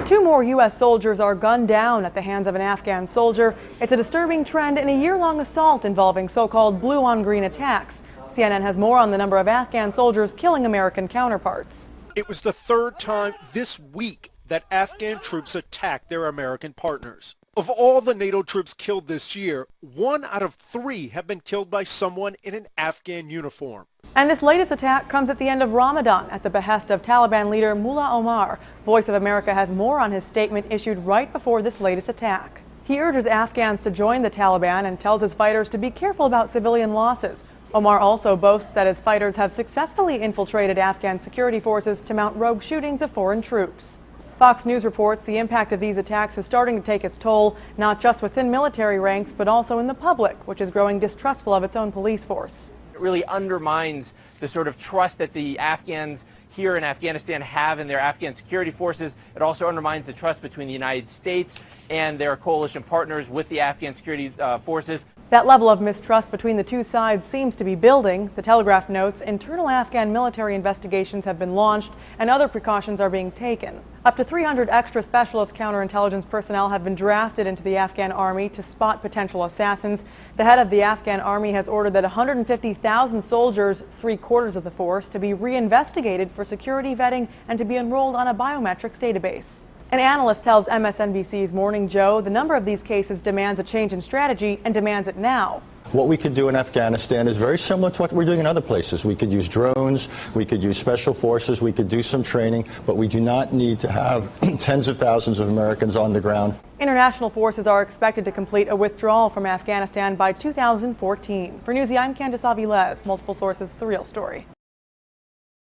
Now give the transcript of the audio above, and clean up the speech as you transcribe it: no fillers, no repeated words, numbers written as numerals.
Two more U.S. soldiers are gunned down at the hands of an Afghan soldier. It's a disturbing trend in a year-long assault involving so-called blue-on-green attacks. CNN has more on the number of Afghan soldiers killing American counterparts. It was the third time this week that Afghan troops attacked their American partners. Of all the NATO troops killed this year, 1 out of 3 have been killed by someone in an Afghan uniform. And this latest attack comes at the end of Ramadan at the behest of Taliban leader Mullah Omar. Voice of America has more on his statement issued right before this latest attack. He urges Afghans to join the Taliban and tells his fighters to be careful about civilian losses. Omar also boasts that his fighters have successfully infiltrated Afghan security forces to mount rogue shootings of foreign troops. Fox News reports the impact of these attacks is starting to take its toll, not just within military ranks, but also in the public, which is growing distrustful of its own police force. It really undermines the sort of trust that the Afghans here in Afghanistan have in their Afghan security forces. It also undermines the trust between the United States and their coalition partners with the Afghan security forces. That level of mistrust between the two sides seems to be building. The Telegraph notes internal Afghan military investigations have been launched and other precautions are being taken. Up to 300 extra specialist counterintelligence personnel have been drafted into the Afghan army to spot potential assassins. The head of the Afghan army has ordered that 150,000 soldiers, 3/4 of the force, to be reinvestigated for security vetting and to be enrolled on a biometrics database. An analyst tells MSNBC's Morning Joe the number of these cases demands a change in strategy and demands it now. What we could do in Afghanistan is very similar to what we're doing in other places. We could use drones, we could use special forces, we could do some training, but we do not need to have tens of thousands of Americans on the ground. International forces are expected to complete a withdrawal from Afghanistan by 2014. For Newsy, I'm Candice Aviles, Multiple Sources, The Real Story.